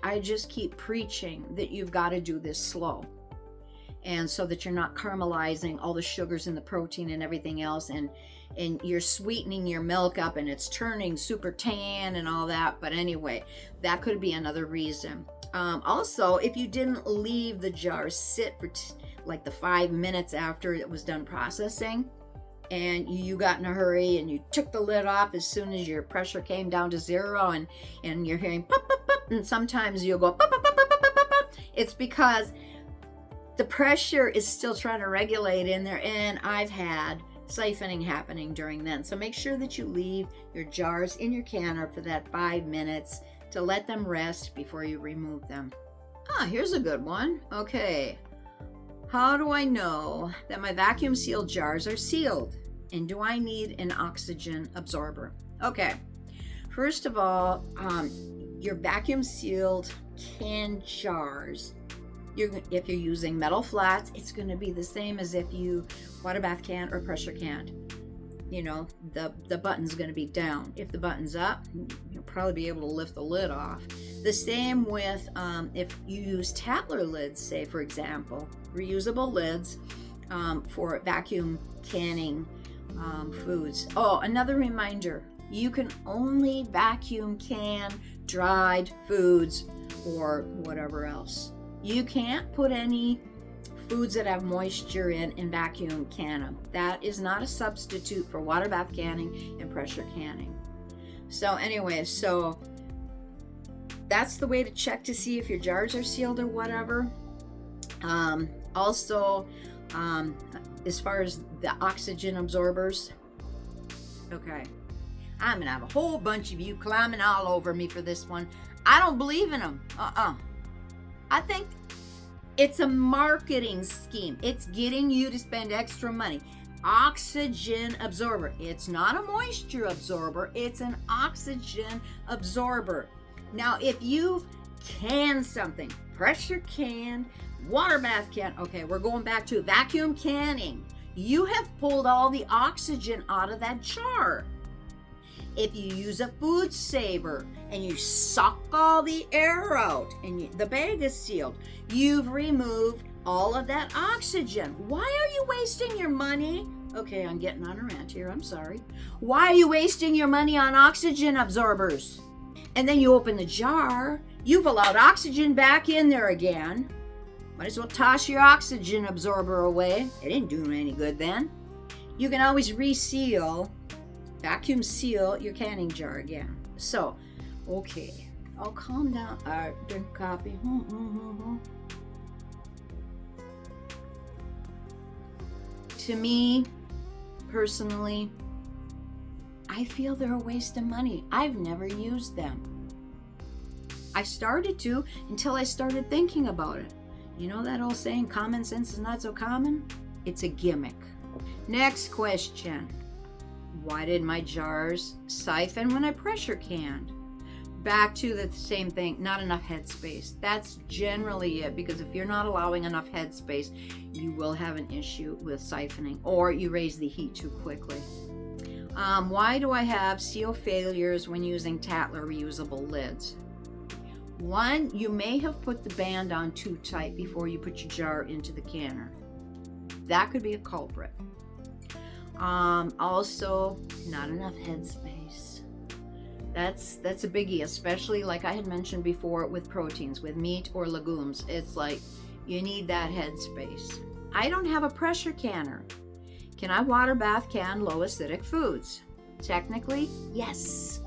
I just keep preaching that you've got to do this slow, and so that you're not caramelizing all the sugars and the protein and everything else, and you're sweetening your milk up and it's turning super tan and all that. But anyway, that could be another reason. Also, if you didn't leave the jar sit for like the 5 minutes after it was done processing, and you got in a hurry and you took the lid off as soon as your pressure came down to 0, and you're hearing pop, pop, pop, and sometimes you'll go pop, pop, pop, pop, pop, pop, pop. It's because the pressure is still trying to regulate in there, and I've had siphoning happening during then. So make sure that you leave your jars in your canner for that 5 minutes to let them rest before you remove them. Here's a good one. Okay. How do I know that my vacuum sealed jars are sealed? And do I need an oxygen absorber? Okay, first of all, your vacuum sealed canned jars, if you're using metal flats, it's going to be the same as if you water bath can or pressure canned. You know, the button's going to be down. If the button's up, you'll probably be able to lift the lid off. The same with if you use tattler lids, say for example, reusable lids for vacuum canning foods. Oh, another reminder, you can only vacuum can dried foods or whatever else. You can't put any foods that have moisture in and vacuum can them. That is not a substitute for water bath canning and pressure canning. So anyway, so that's the way to check to see if your jars are sealed or whatever. Also, as far as the oxygen absorbers, okay, I'm gonna have a whole bunch of you climbing all over me for this one. I don't believe in them. I think it's a marketing scheme. It's getting you to spend extra money. Oxygen absorber. It's not a moisture absorber. It's an oxygen absorber. Now, if you've canned something, pressure canned, water bath can, okay, we're going back to vacuum canning. You have pulled all the oxygen out of that jar. If you use a food saver and you suck all the air out and the bag is sealed, you've removed all of that oxygen. Why are you wasting your money? Okay, I'm getting on a rant here, I'm sorry. Why are you wasting your money on oxygen absorbers? And then you open the jar, you've allowed oxygen back in there again. Might as well toss your oxygen absorber away. It didn't do any good then. You can always reseal, vacuum seal your canning jar again. So, okay, I'll calm down. Drink coffee. To me, personally, I feel they're a waste of money. I've never used them. I started to until I started thinking about it. You know that old saying, common sense is not so common? It's a gimmick. Next question. Why did my jars siphon when I pressure canned? back to the same thing, not enough headspace. That's generally it, because if you're not allowing enough headspace, you will have an issue with siphoning, or you raise the heat too quickly. Why do I have seal failures when using tattler reusable lids? One, you may have put the band on too tight before you put your jar into the canner. That could be a culprit. Also, not enough headspace. That's a biggie, especially like I had mentioned before with proteins, with meat or legumes. It's like you need that headspace. I don't have a pressure canner. Can I water bath can low acidic foods? Technically, yes.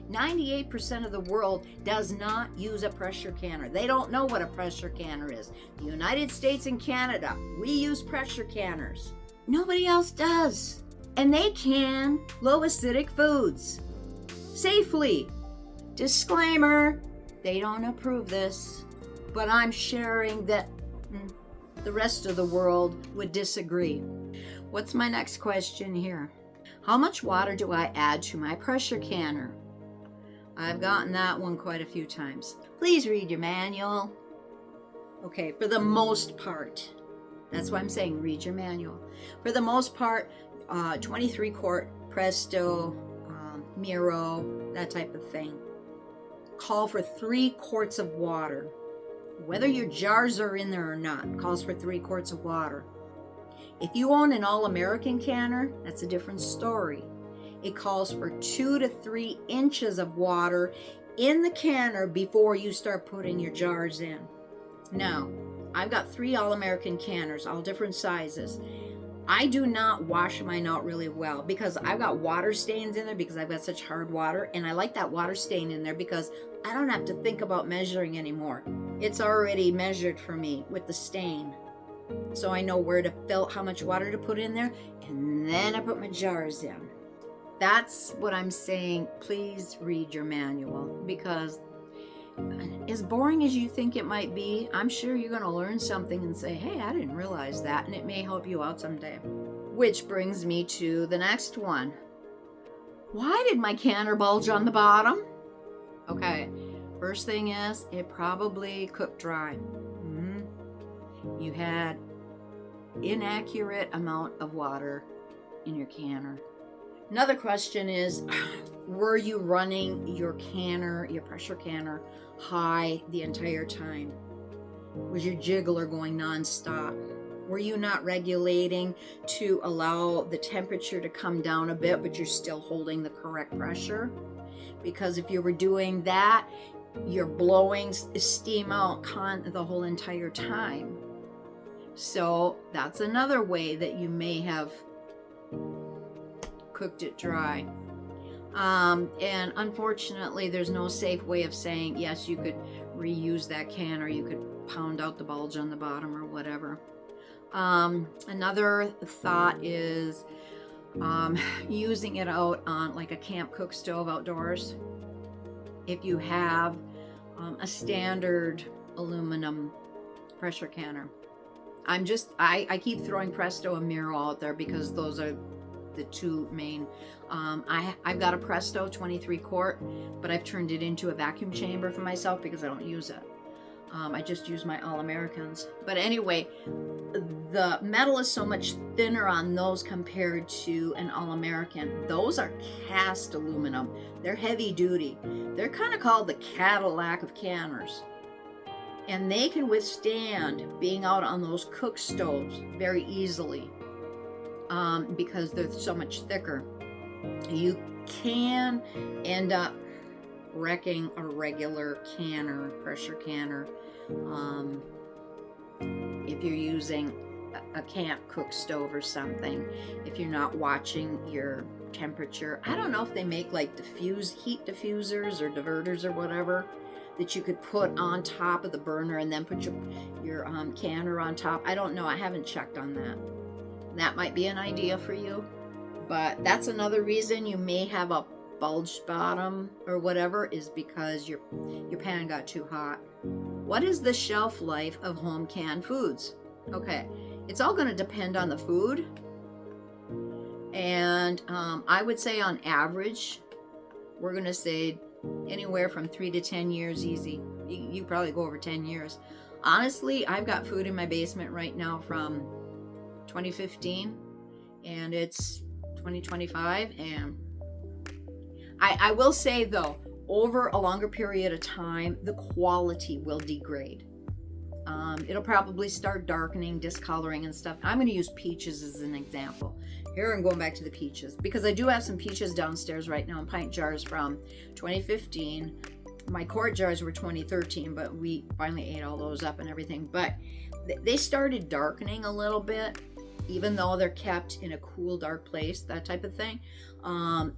98% of the world does not use a pressure canner. They don't know what a pressure canner is. The United States and Canada, we use pressure canners. Nobody else does. And they can low acidic foods safely. Disclaimer, they don't approve this, but I'm sharing that the rest of the world would disagree. What's my next question here? How much water do I add to my pressure canner? I've gotten that one quite a few times. Please read your manual. Okay, for the most part, that's why I'm saying read your manual. For the most part, 23 quart Presto, Miro, that type of thing. Call for 3 quarts of water. Whether your jars are in there or not, calls for 3 quarts of water. If you own an All-American canner, that's a different story. It calls for 2 to 3 inches of water in the canner before you start putting your jars in. Now, I've got 3 All-American canners, all different sizes. I do not wash mine out really well because I've got water stains in there because I've got such hard water, and I like that water stain in there because I don't have to think about measuring anymore. It's already measured for me with the stain. So I know where to fill, how much water to put in there, and then I put my jars in. That's what I'm saying. Please read your manual, because as boring as you think it might be, I'm sure you're going to learn something and say, hey, I didn't realize that, and it may help you out someday. Which brings me to the next one. Why did my canner bulge on the bottom? Okay, first thing is, it probably cooked dry. You had inaccurate amount of water in your canner. Another question is, were you running your canner, your pressure canner, high the entire time? Was your jiggler going nonstop? Were you not regulating to allow the temperature to come down a bit, but you're still holding the correct pressure? Because if you were doing that, you're blowing steam out the whole entire time. So that's another way that you may have cooked it dry. And unfortunately, there's no safe way of saying, yes, you could reuse that can, or you could pound out the bulge on the bottom or whatever. Another thought is using it out on like a camp cook stove outdoors. If you have a standard aluminum pressure canner. I keep throwing Presto and Miro out there because those are the 2 main. I've got a Presto 23 quart, but I've turned it into a vacuum chamber for myself because I don't use it. I just use my All-Americans. But anyway, the metal is so much thinner on those compared to an All-American. Those are cast aluminum. They're heavy duty. They're kind of called the Cadillac of canners. And they can withstand being out on those cook stoves very easily because they're so much thicker. You can end up wrecking a regular canner, pressure canner, if you're using a camp cook stove or something, if you're not watching your temperature. I don't know if they make like heat diffusers or diverters or whatever that you could put on top of the burner and then put your canner on top. I don't know. I haven't checked on that. That might be an idea for you, but that's another reason you may have a bulged bottom or whatever, is because your pan got too hot. What is the shelf life of home canned foods? Okay, it's all going to depend on the food, and I would say on average we're going to say Anywhere from 3 to 10 years easy. You probably go over 10 years. Honestly, I've got food in my basement right now from 2015 and it's 2025, and I will say though, over a longer period of time, the quality will degrade. It'll probably start darkening, discoloring and stuff. I'm going to use peaches as an example. Here I'm going back to the peaches because I do have some peaches downstairs right now in pint jars from 2015. My quart jars were 2013, but we finally ate all those up and everything. But they started darkening a little bit, even though they're kept in a cool, dark place, that type of thing.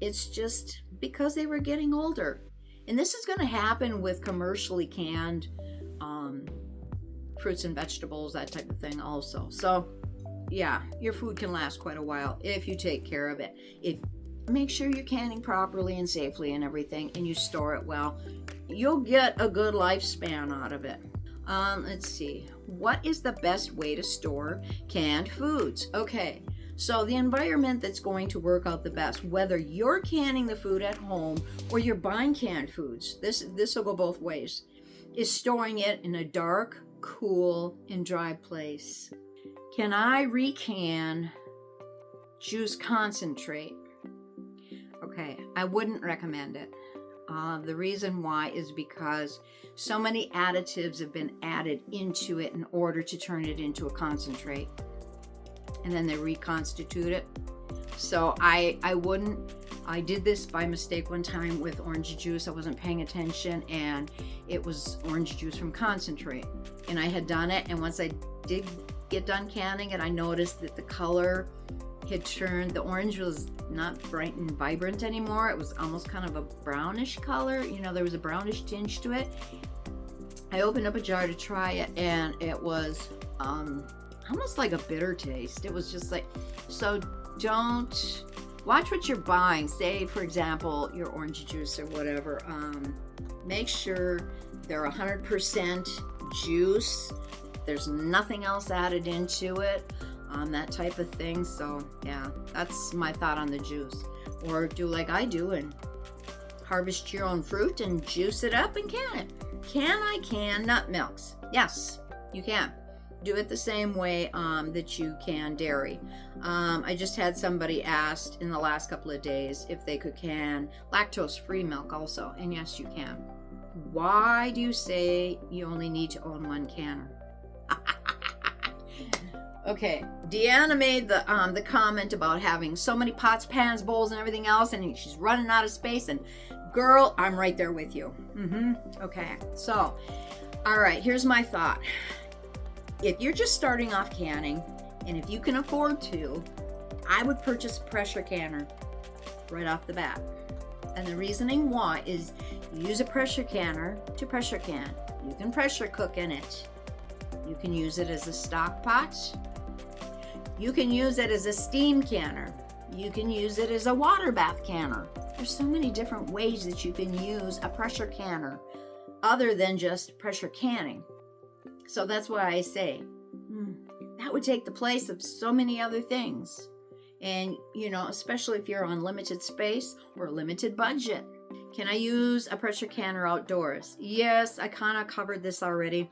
It's just because they were getting older. And this is going to happen with commercially canned fruits and vegetables, that type of thing also. So yeah, your food can last quite a while if you take care of it. If make sure you're canning properly and safely and everything, and you store it well, you'll get a good lifespan out of it. Let's see, what is the best way to store canned foods? Okay, so the environment that's going to work out the best, whether you're canning the food at home or you're buying canned foods, this will go both ways, is storing it in a dark, cool, and dry place. Can I recan juice concentrate? Okay, I wouldn't recommend it. The reason why is because so many additives have been added into it in order to turn it into a concentrate, and then they reconstitute it. So I wouldn't. I did this by mistake one time with orange juice. I wasn't paying attention, and it was orange juice from concentrate. And I had done it, and once I did get done canning it, I noticed that the color had turned. The orange was not bright and vibrant anymore. It was almost kind of a brownish color. You know, there was a brownish tinge to it. I opened up a jar to try it, and it was almost like a bitter taste. It was just like, so don't watch what you're buying. Say, for example, your orange juice or whatever. Make sure they're 100% juice. There's nothing else added into it, that type of thing. So yeah, that's my thought on the juice. Or do like I do and harvest your own fruit and juice it up and can it. Can I can nut milks? Yes, you can. Do it the same way that you can dairy. I just had somebody asked in the last couple of days if they could can lactose-free milk also, and yes, you can. Why do you say you only need to own one canner? Okay, Deanna made the comment about having so many pots, pans, bowls, and everything else, and she's running out of space. And girl, I'm right there with you. Okay, so, all right, here's my thought. If you're just starting off canning, and if you can afford to, I would purchase a pressure canner right off the bat. And the reasoning why is you use a pressure canner to pressure can. You can pressure cook in it. You can use it as a stock pot. You can use it as a steam canner. You can use it as a water bath canner. There's so many different ways that you can use a pressure canner other than just pressure canning. So that's why I say that would take the place of so many other things. And, you know, especially if you're on limited space or a limited budget. Can I use a pressure canner outdoors? Yes, I kind of covered this already.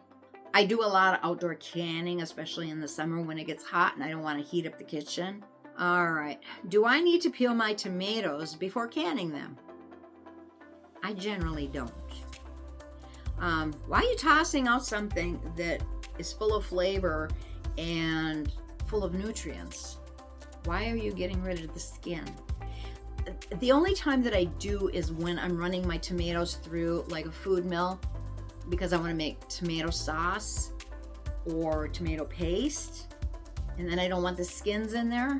I do a lot of outdoor canning, especially in the summer when it gets hot and I don't want to heat up the kitchen. All right. Do I need to peel my tomatoes before canning them? I generally don't. Why are you tossing out something that is full of flavor and full of nutrients? Why are you getting rid of the skin? The only time that I do is when I'm running my tomatoes through like a food mill because I want to make tomato sauce or tomato paste, and then I don't want the skins in there.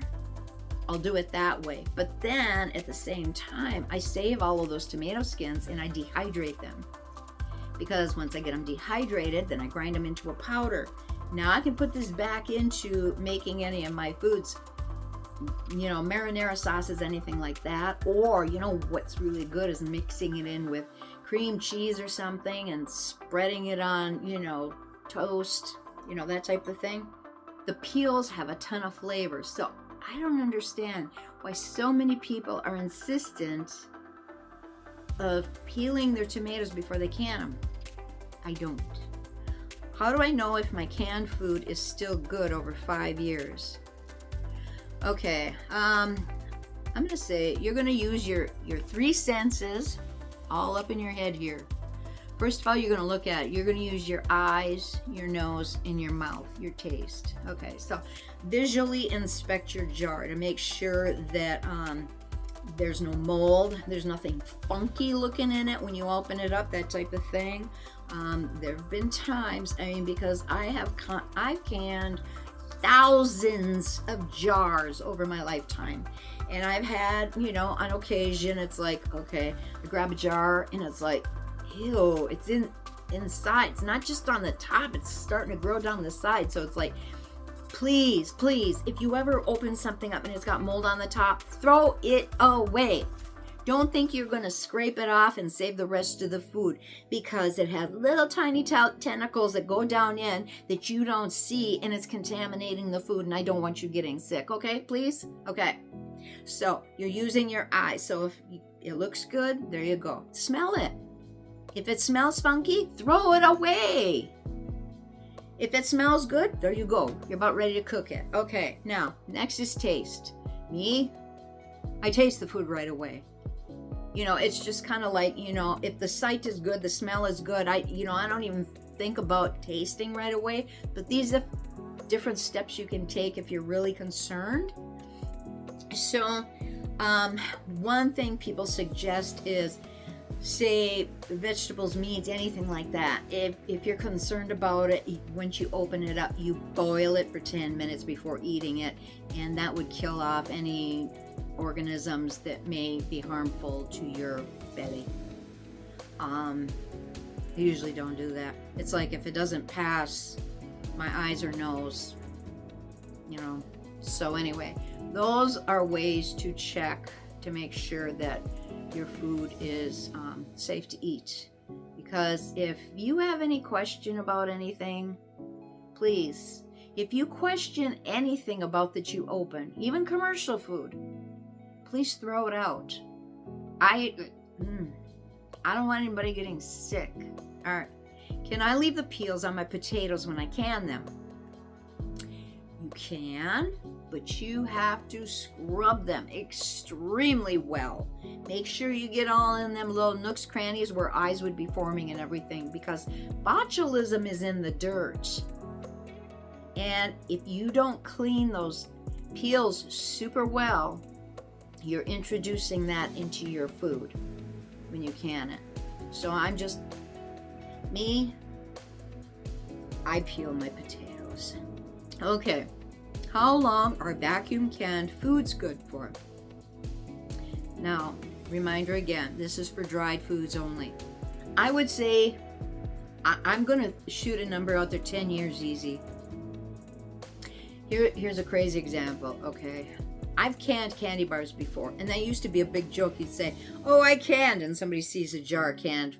I'll do it that way. But then at the same time, I save all of those tomato skins and I dehydrate them. Because once I get them dehydrated, then I grind them into a powder. Now I can put this back into making any of my foods, you know, marinara sauces, anything like that. Or, you know, what's really good is mixing it in with cream cheese or something and spreading it on, you know, toast, you know, that type of thing. The peels have a ton of flavors. So I don't understand why so many people are insistent of peeling their tomatoes before they can them? I don't. How do I know if my canned food is still good over 5 years? Okay, I'm gonna say you're gonna use your 3 senses all up in your head here. First of all, you're gonna look at it. You're gonna use your eyes, your nose, and your mouth, your taste. Okay, so visually inspect your jar to make sure that there's no mold, there's nothing funky looking in it when you open it up, that type of thing. There have been times, I mean, because I've canned thousands of jars over my lifetime, and I've had, you know, on occasion it's like, okay, I grab a jar and it's like, ew, it's inside, it's not just on the top, it's starting to grow down the side. So it's like, please, if you ever open something up and it's got mold on the top, throw it away. Don't think you're going to scrape it off and save the rest of the food, because it has little tiny tentacles that go down in that you don't see, and it's contaminating the food, and I don't want you getting sick. Okay, please? Okay. So you're using your eyes. So if it looks good, there you go. Smell it. If it smells funky, throw it away. If it smells good, there you go. You're about ready to cook it. Okay, now, next is taste. Me, I taste the food right away. You know, it's just kind of like, you know, if the sight is good, the smell is good, I don't even think about tasting right away. But these are different steps you can take if you're really concerned. So, one thing people suggest is, say, vegetables, meats, anything like that. If you're concerned about it, once you open it up, you boil it for 10 minutes before eating it, and that would kill off any organisms that may be harmful to your belly. I usually don't do that. It's like if it doesn't pass my eyes or nose, you know. So anyway, those are ways to check to make sure that your food is safe to eat. Because if you have any question about anything, please, if you question anything about that you open, even commercial food, please throw it out. I don't want anybody getting sick. All right. Can I leave the peels on my potatoes when I can them? You can, but you have to scrub them extremely well. Make sure you get all in them little nooks, crannies where eyes would be forming and everything, because botulism is in the dirt. And if you don't clean those peels super well, you're introducing that into your food when you can it. So I peel my potatoes. Okay, how long are vacuum canned foods good for? Now, reminder again, this is for dried foods only. I would say, I'm going to shoot a number out there, 10 years easy. Here's a crazy example, okay? I've canned candy bars before, and that used to be a big joke. You'd say, oh, I canned, and somebody sees a jar of canned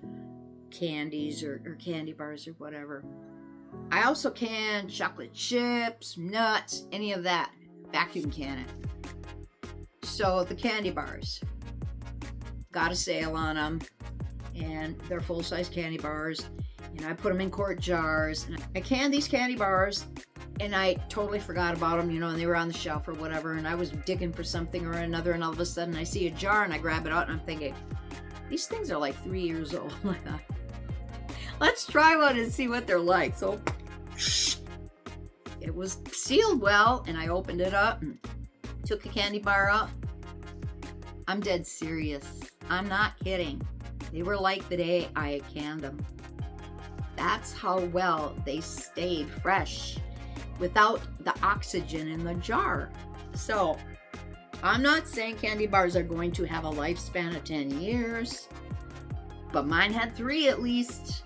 candies or candy bars or whatever. I also can chocolate chips, nuts, any of that. Vacuum can it. So the candy bars, got a sale on them, and they're full-size candy bars, and I put them in quart jars, and I canned these candy bars, and I totally forgot about them, you know, and they were on the shelf or whatever, and I was digging for something or another, and all of a sudden I see a jar, and I grab it out, and I'm thinking, these things are like 3 years old. Let's try one and see what they're like. So it was sealed well, and I opened it up and took a candy bar out. I'm dead serious. I'm not kidding. They were like the day I had canned them. That's how well they stayed fresh without the oxygen in the jar. So I'm not saying candy bars are going to have a lifespan of 10 years, but mine had 3 at least.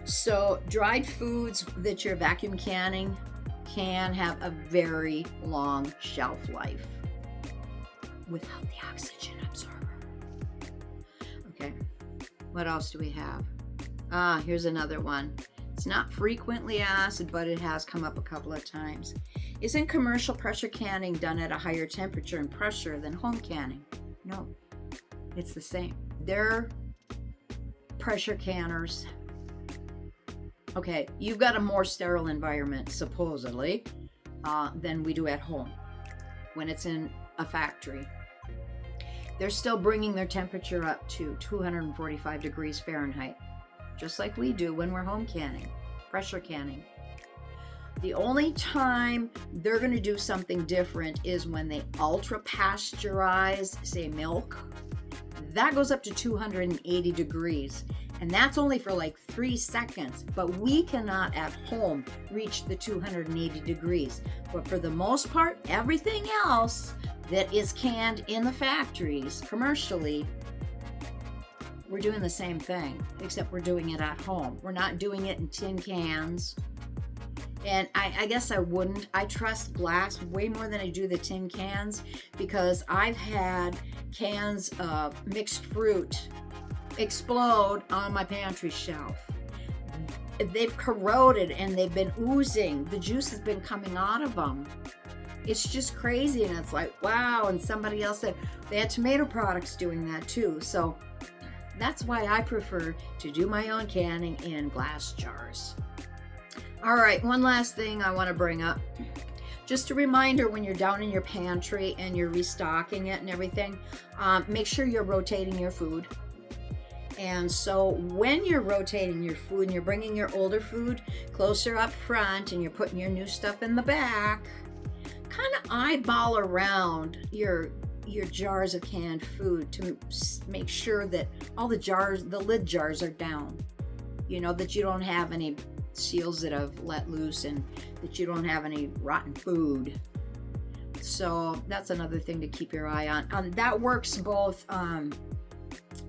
So dried foods that you're vacuum canning can have a very long shelf life without the oxygen absorber. Okay, what else do we have? Here's another one. It's not frequently asked, but it has come up a couple of times. Isn't commercial pressure canning done at a higher temperature and pressure than home canning? No, it's the same. Their pressure canners. Okay, you've got a more sterile environment, supposedly, than we do at home when it's in a factory. They're still bringing their temperature up to 245 degrees Fahrenheit, just like we do when we're home canning, pressure canning. The only time they're going to do something different is when they ultra pasteurize, say, milk. That goes up to 280 degrees, and that's only for like 3 seconds. But we cannot at home reach the 280 degrees. But for the most part, everything else that is canned in the factories commercially, we're doing the same thing, except we're doing it at home. We're not doing it in tin cans. And I guess I wouldn't. I trust glass way more than I do the tin cans, because I've had cans of mixed fruit explode on my pantry shelf. They've corroded and they've been oozing. The juice has been coming out of them. It's just crazy, and it's like, wow. And somebody else said they had tomato products doing that too. So that's why I prefer to do my own canning in glass jars. All right, one last thing I want to bring up. Just a reminder, when you're down in your pantry and you're restocking it and everything, make sure you're rotating your food. And so when you're rotating your food and you're bringing your older food closer up front and you're putting your new stuff in the back, kind of eyeball around your jars of canned food to make sure that all the jars, the lid jars, are down. You know, that you don't have any seals that have let loose and that you don't have any rotten food. So that's another thing to keep your eye on. That works both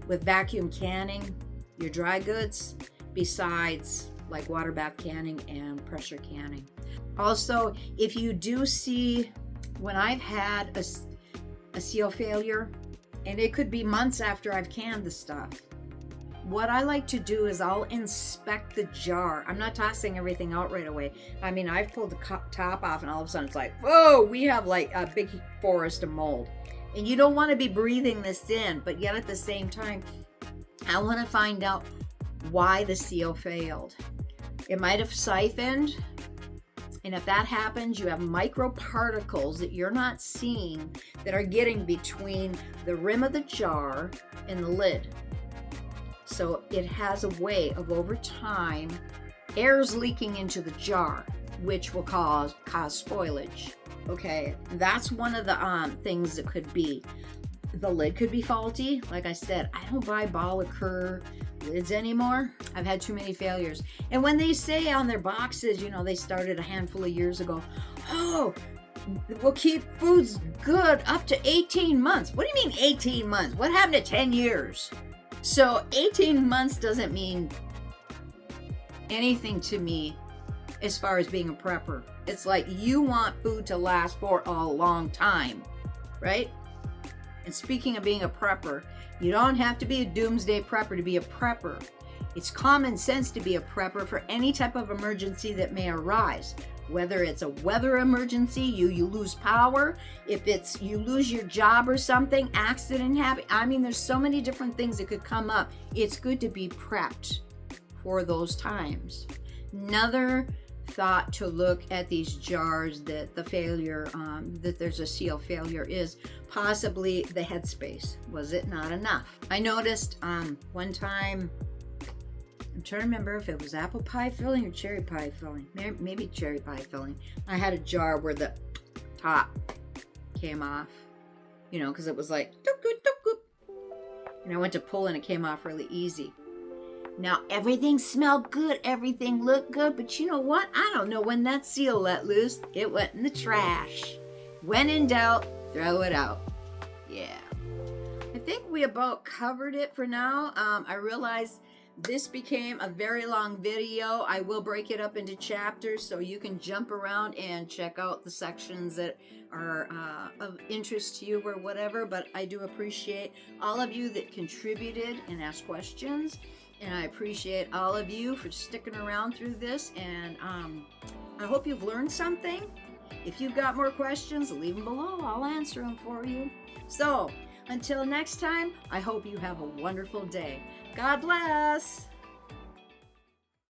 with vacuum canning your dry goods, besides like water bath canning and pressure canning. Also, if you do see, when I've had a seal failure, and it could be months after I've canned the stuff, what I like to do is I'll inspect the jar. I'm not tossing everything out right away. I mean, I've pulled the top off and all of a sudden it's like, whoa, we have like a big forest of mold. And you don't want to be breathing this in, but yet at the same time, I want to find out why the seal failed. It might have siphoned. And if that happens, you have microparticles that you're not seeing that are getting between the rim of the jar and the lid. So it has a way of, over time, air's leaking into the jar, which will cause spoilage. Okay, that's one of the things that could be. The lid could be faulty. Like I said, I don't buy ball liqueur lids anymore. I've had too many failures. And when they say on their boxes, you know, they started a handful of years ago, oh, we'll keep foods good up to 18 months. What do you mean 18 months? What happened to 10 years? So 18 months doesn't mean anything to me as far as being a prepper. It's like you want food to last for a long time, right? And speaking of being a prepper, you don't have to be a doomsday prepper to be a prepper. It's common sense to be a prepper for any type of emergency that may arise. Whether it's a weather emergency, you lose power, if it's you lose your job or something, accident happen. I mean, there's so many different things that could come up. It's good to be prepped for those times. Another thought to look at these jars that the failure, that there's a seal failure, is possibly the headspace. Was it not enough? I noticed one time, I'm trying to remember if it was apple pie filling or cherry pie filling. Maybe cherry pie filling. I had a jar where the top came off, you know, because it was like, doop, doop, doop, doop. And I went to pull and it came off really easy. Now, everything smelled good, everything looked good, but you know what? I don't know when that seal let loose. It went in the trash. When in doubt, throw it out. Yeah. I think we about covered it for now. I realize this became a very long video. I will break it up into chapters so you can jump around and check out the sections that are of interest to you or whatever. But I do appreciate all of you that contributed and asked questions. And I appreciate all of you for sticking around through this. And I hope you've learned something. If you've got more questions, leave them below. I'll answer them for you. So Until next time, I hope you have a wonderful day. God bless.